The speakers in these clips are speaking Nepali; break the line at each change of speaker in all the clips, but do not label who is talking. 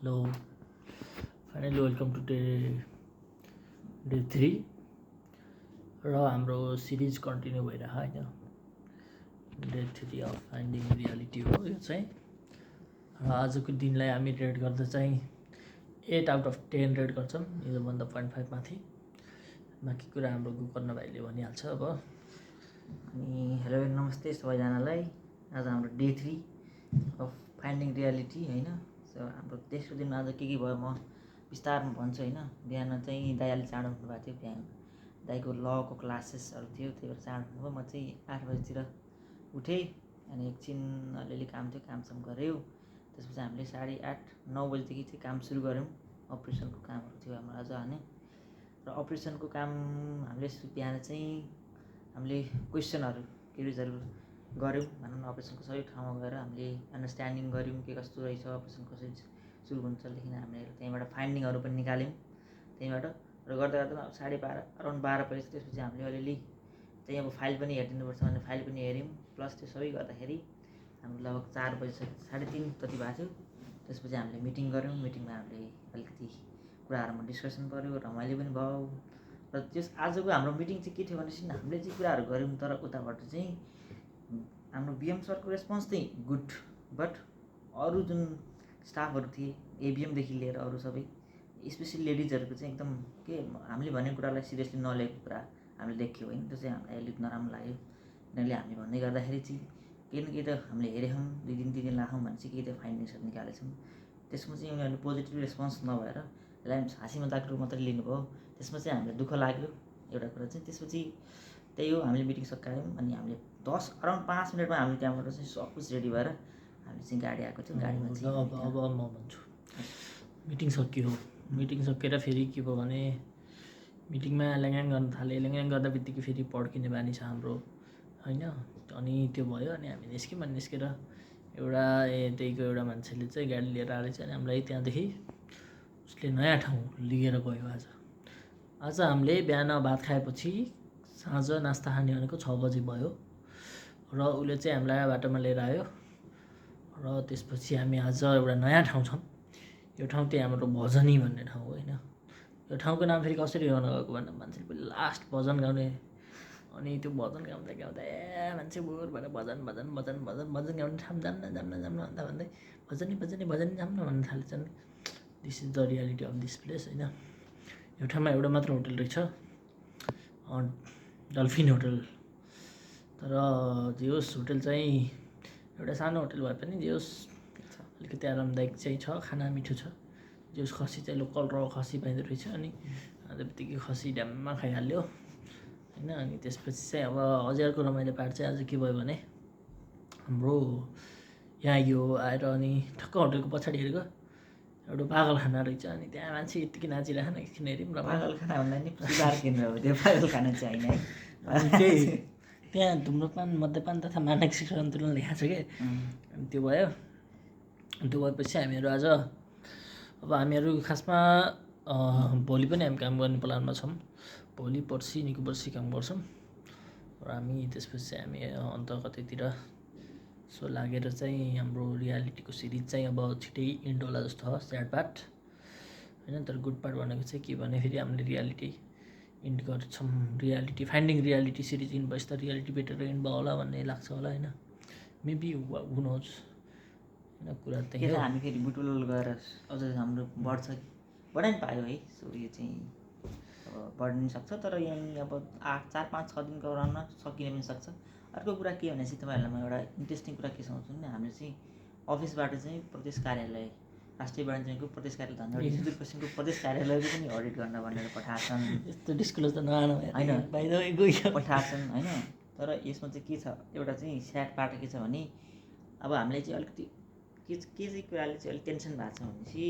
Hello, finally welcome to day 3 र हाम्रो सिरिज कन्टिन्यू भइरहेको होइन डे 3 अफ फाइन्डिङ रियालिटी हो यो चाहिँ र आजको दिनलाई हामी रेट गर्दा चाहिँ 8 आउट अफ 10 रेट गर्छौँ योभन्दा 0.5 माथि बाँकी कुरा हाम्रो गोकर्ण भाइले भनिहाल्छ अब
अनि हेलो नमस्ते सबैजनालाई आज हाम्रो डे 3 अफ फाइन्डिङ रियालिटी होइन सो हाम्रो तेस्रो दिनमा आज के भयो म विस्तारमा भन्छु होइन बिहान चाहिँ दाइले चाँडो उठ्नुभएको थियो बिहान दाइको लको क्लासेसहरू थियो त्यही भएर चाँडो उठ्नुभयो म चाहिँ 8 बजीतिर उठेँ अनि एकछिन अलिअलि काम थियो कामसम गऱ्यो त्यसपछि हामीले 8:30-9 बजीदेखि चाहिँ काम सुरु गऱ्यौँ अपरेसनको कामहरू थियो हाम्रो आज होइन र अपरेसनको काम हामीले बिहान चाहिँ हामीले क्वेसनहरू क्युरिजहरू गऱ्यौँ भनौँ न अपरेसनको सबै ठाउँमा गएर हामीले अन्डरस्ट्यान्डिङ गऱ्यौँ के कस्तो रहेछ अपरेसन कसरी सुरु हुन्छदेखि हामीले त्यहीँबाट फाइन्डिङहरू पनि निकाल्यौँ त्यहीँबाट र गर्दा गर्दा 12:30 अराउन्ड 12 बजी त्यसपछि हामीले अलिअलि त्यही अब फाइल पनि हेरिदिनुपर्छ भने फाइल पनि हेऱ्यौँ प्लस त्यो सबै गर्दाखेरि हाम्रो लगभग 4 बजीसक्यो 3:30 जति भएको थियो त्यसपछि हामीले मिटिङ गऱ्यौँ मिटिङमा हामीले अलिकति कुराहरूमा डिस्कसन गऱ्यौँ रमाइलो पनि भयो र त्यस आजको हाम्रो मिटिङ चाहिँ के थियो भनेपछि हामीले चाहिँ कुराहरू गऱ्यौँ तर उताबाट चाहिँ हाम्रो बिएम सरको रेस्पोन्स चाहिँ गुड बट अरू जुन स्टाफहरू थिए एबिएमदेखि लिएर अरू सबै स्पेसली लेडिजहरूको चाहिँ एकदम के हामीले भनेको कुरालाई सिरियसली नलिएको कुरा हामीले देख्यौँ होइन त्यो चाहिँ हामीलाई अलिक नराम्रो लाग्यो किनकि हामी भन्दै गर्दाखेरि चाहिँ केही न केही त हामीले हेरेछौँ 2 दिन लाखौँ भने चाहिँ केही त फाइन्डिङ्सहरू निकालेछौँ त्यसमा चाहिँ उनीहरूले पोजिटिभ रेस्पोन्स नभएर यसलाई हाँसी मजाकहरू मात्रै लिनुभयो त्यसमा चाहिँ हामीलाई दुःख लाग्यो एउटा कुरा चाहिँ त्यसपछि त्यही हो हामीले मिटिङ सकायौँ अनि हामीले 10 अराउन्ड 5 मिनटमा हामीले त्यहाँबाट चाहिँ सब कुछ रेडी भएर हामीले चाहिँ गाडी आएको थियो गाडीमा चाहिँ
अब म भन्छु मिटिङ सकियो मिटिङ सकेर फेरि के भयो भने मिटिङमा ल्याङल्याङ गर्न थाल्यो ल्याङल्याङ गर्दा बित्तिकै फेरि पड्किने बानी छ हाम्रो होइन अनि त्यो भयो अनि हामी निस्क्यौँ अनि निस्केर एउटा त्यहीको एउटा मान्छेले चाहिँ गाडी लिएर आएछ अनि हामीलाई त्यहाँदेखि उसले नयाँ ठाउँ लिएर गयो आज हामीले बिहान भात खाएपछि साँझ नास्ता खाने भनेको 6 बजी भयो र उसले चाहिँ हामीलाई बाटोमा लिएर आयो र त्यसपछि हामी आज एउटा नयाँ ठाउँ छौँ यो ठाउँ चाहिँ हाम्रो भजनी भन्ने ठाउँ हो होइन यो ठाउँको नाम फेरि कसरी गर्न गएको भन्दा मान्छेले पनि लास्ट भजन गाउने अनि त्यो भजन गाउँदा गाउँदा मान्छे बोरबाट भजन भजन भजन भजन भजन गाउने ठाउँ जान्न भन्दा भन्दै भजनी भजनी भजनी जान्न भन्न थालेछ नि this is the reality of this place होइन यो ठाउँमा एउटा मात्र होटल रहेछ डल्फिन होटल तर जे होस् होटल चाहिँ एउटा सानो होटल भए पनि जे होस् अलिकति आरामदायक चाहिँ छ खाना मिठो छ जे होस् खसी चाहिँ लोकल र खसी पाइँदो रहेछ अनि अन्त बित्तिकै खसी ड्याममा खाइहाल्यो होइन अनि त्यसपछि चाहिँ अब अझैको रमाइलो पार्ट चाहिँ आज के भयो भने हाम्रो यहाँ यो आएर अनि ठक्क होटलको पछाडि हेरेको एउटा पागलखाना रहेछ अनि त्यहाँ मान्छे यत्तिकै नाचिरहेको एकछिन हेऱ्यौँ र
पागलखाना भन्दा नि सुधार केन्द्र हो त्यो पागलखाना चाहिँ होइन है
अनि त्यही त्यहाँ धुम्रपान मद्यपान तथा मानसिक सन्तुलन लेखाएको छ कि अनि त्यो भयो त्यो भएपछि हामीहरू आज अब हामीहरू खासमा भोलि पनि हामी काम गर्ने प्लानमा छौँ भोलि पर्सि निको पर्सि काम गर्छौँ र हामी त्यसपछि चाहिँ हामी अन्त कतैतिर सो लागेर चाहिँ हाम्रो रियालिटीको सिरिज चाहिँ अब छिटै इन्ड होला जस्तो छ स्याड पार्ट होइन तर गुड पार्ट भनेको चाहिँ के भने फेरि हामीले रियालिटी इन्ड गर्छौँ reality finding reality series end भएपछि त रियालिटी बेटर इन्ड भयो होला भन्ने लाग्छ होला होइन मेबी हु नोज होइन कुरा
त्यही हामी फेरि बुटुल गएर अझ हाम्रो बढ्छ बढाइ पनि पायो है सो यो चाहिँ अब बढ्न सक्छ तर यहाँ अब 4-5-6 दिनको राउन्डमा सकिन पनि सक्छ अर्को कुरा के भनेपछि तपाईँहरूलाई म एउटा इन्ट्रेस्टिङ कुरा के सुनाउँछु भने हामीले चाहिँ अफिसबाट चाहिँ प्रदेश कार्यालय राष्ट्रिय वाणिज्यको प्रदेश कार्यालय धनगढी सुदूरपश्चिमको प्रदेश कार्यालयको पनि अडिट गर्न भनेर पठाएको छन्
यस्तो डिस्क्लोज त नआनु
होइन पठाएको छन् होइन तर यसमा चाहिँ के छ एउटा चाहिँ स्याड पार्ट के छ भने अब हामीले चाहिँ अलिकति के चाहिँ कुराले चाहिँ अलिक टेन्सन भएको छ भनेपछि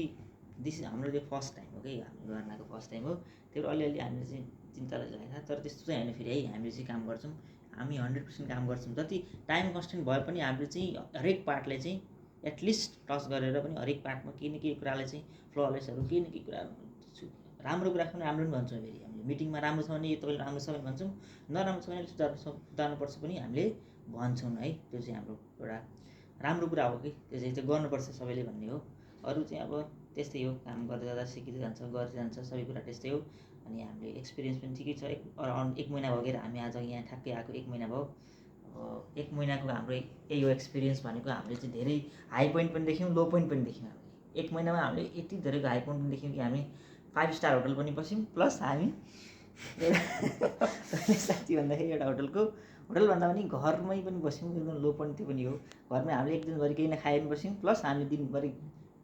दिस हाम्रो यो फर्स्ट टाइम हो कि हामी गर्नको फर्स्ट टाइम हो त्यही भएर अलिअलि हामीले चाहिँ चिन्ता लागेको छ तर त्यस्तो चाहिँ होइन फेरि है हामीले चाहिँ काम गर्छौँ हामी 100% काम गर्छौँ जति टाइम कन्स्टेन्ट भए पनि हामीले चाहिँ हरेक पार्टले चाहिँ एटलिस्ट टच गरेर पनि हरेक पार्टमा केही न केही कुराले चाहिँ फ्ललेसहरू केही न केही कुरा राम्रो कुरा पनि राम्रो पनि भन्छौँ फेरि हामीले मिटिङमा राम्रो छ भने तपाईँले राम्रो छ भने भन्छौँ नराम्रो छ भने सुधार्नुपर्छ पनि हामीले भन्छौँ है त्यो चाहिँ हाम्रो एउटा राम्रो कुरा हो कि त्यो चाहिँ गर्नुपर्छ सबैले भन्ने हो अरू चाहिँ अब त्यस्तै हो, काम गर्दै जाँदा सिकिँदै जान्छ, गर्दै जान्छ, सबै कुरा त्यस्तै हो। अनि हामीले एक्सपिरियन्स पनि ठिकै छ, अराउन्ड 1 महिना भइगएर हामी आज यहाँ ठ्याक्कै आएको 1 महिना भयो। अब 1 महिनाको हाम्रो यही हो एक्सपिरियन्स भनेको। हामीले चाहिँ धेरै हाई पोइन्ट पनि देख्यौँ, लो पोइन्ट पनि देख्यौँ। हामीले 1 महिनामा हामीले यति धेरैको हाई पोइन्ट पनि देख्यौँ कि हामी 5 स्टार होटल पनि बस्यौँ, प्लस हामी साँच्ची भन्दाखेरि एउटा होटल भन्दा पनि घरमै पनि बस्यौँ। एकदम लो पोइन्ट त्यो पनि हो। घरमै हामीले एक दिनभरि केही नखाए पनि बस्यौँ, प्लस हामी दिनभरि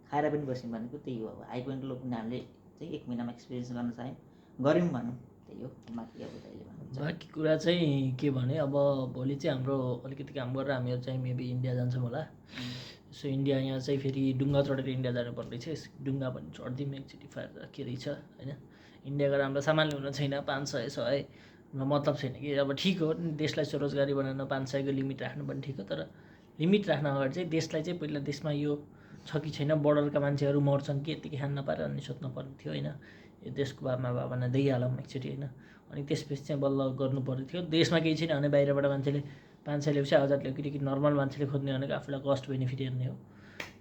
खाएर पनि बस्यौँ भनेको त्यही हो। अब हाई पोइन्ट लो पोइन्ट हामीले चाहिँ 1 महिनामा एक्सपिरियन्स गर्न गऱ्यौँ भनौँ, त्यही हो। बाँकी अब अहिले भन्नुहुन्छ।
बाँकी कुरा चाहिँ के भने, अब भोलि चाहिँ हाम्रो अलिकति काम गरेर हामीहरू चाहिँ मेबी इन्डिया जान्छौँ होला। सो इन्डिया यहाँ चाहिँ फेरि डुङ्गा चढेर इन्डिया जानुपर्ने रहेछ। डुङ्गा पनि चढिदिउँ एकचोटि, फायर के रहेछ होइन। इन्डिया गएर हामीलाई सामान ल्याउनु छैन, 500 मतलब छैन कि। अब ठिक हो, देशलाई स्वरोजगारी बनाउन 500को लिमिट राख्नु पनि ठिक हो, तर लिमिट राख्न अगाडि चाहिँ देशलाई चाहिँ पहिला देशमा यो छ कि छैन, बोर्डरका मान्छेहरू मर्छन् कि यत्तिकै खान नपाएर अनि सोध्नु पर्ने थियो होइन। यो देशको बाबा भावना दिइहालौँ एकचोटि होइन। अनि त्यसपछि चाहिँ बल्ल गर्नु पर्ने थियो। देशमा केही छैन भने बाहिरबाट मान्छेले 500 ल्याउँछ, 1000 ल्याउ, किनकि नर्मल मान्छेले खोज्ने भनेको आफूलाई कस्ट बेनिफिट हेर्ने हो।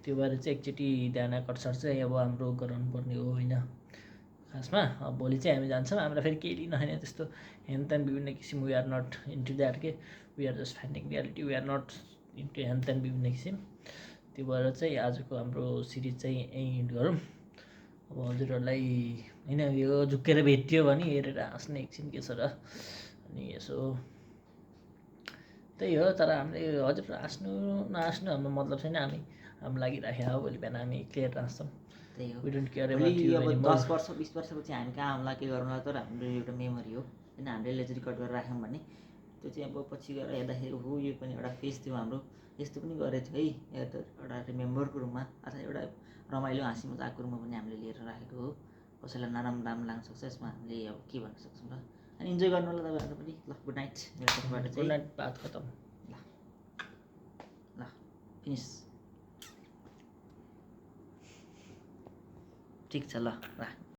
त्यो भएर चाहिँ एकचोटि ध्यान आकर्षण चाहिँ अब हाम्रो गराउनुपर्ने हो होइन। खासमा अब भोलि चाहिँ हामी जान्छौँ, हामीलाई फेरि केही लिन छैन त्यस्तो हेनतेन विभिन्न किसिम। We are not into that के, we are just finding reality, we are not into हेनतेन विभिन्न किसिम। त्यो भएर चाहिँ आजको हाम्रो सिरिज चाहिँ यहीँ इन्ड गरौँ। अब हजुरहरूलाई होइन यो झुक्केर भेटियो भने हेरेर हाँस्ने एकछिन के छ र। अनि यसो त्यही हो। तर हामीले हजुर हाँस्नु नहाँस्नु हाम्रो मतलब छैन, हाम्रो लागि राखेको हो। भोलि बिहान हामी क्लियर हाँस्छौँ,
त्यही हो।
वी डोन्ट केयर
भोलि
अबाउट यु
अब
एनिमोर।
10 वर्ष 20 वर्षपछि हामी कहाँ आउँला के गरौँला, तर हाम्रो एउटा मेमोरी हो होइन। हामीले यसले चाहिँ रेकर्ड गरेर राख्यौँ भने त्यो चाहिँ अब पछि गएर हेर्दाखेरि हो यो पनि एउटा फेज थियो हाम्रो, यस्तो पनि गरेको थियो है, एउटा रिमेम्बरको रूपमा अथवा एउटा रमाइलो हाँसी मजाकको रूपमा पनि हामीले लिएर राखेको हो। कसैलाई नराम्रो लाग्न सक्छ, यसमा हामीले अब के भन्न सक्छौँ र। अनि इन्जोय गर्नु होला तपाईँहरू पनि। ल गुड नाइट मेरो तर्फबाट
गुड
चाहिँ।
नाइट, बात खतम।
ल फिनिस। ठिक छ, ल राख।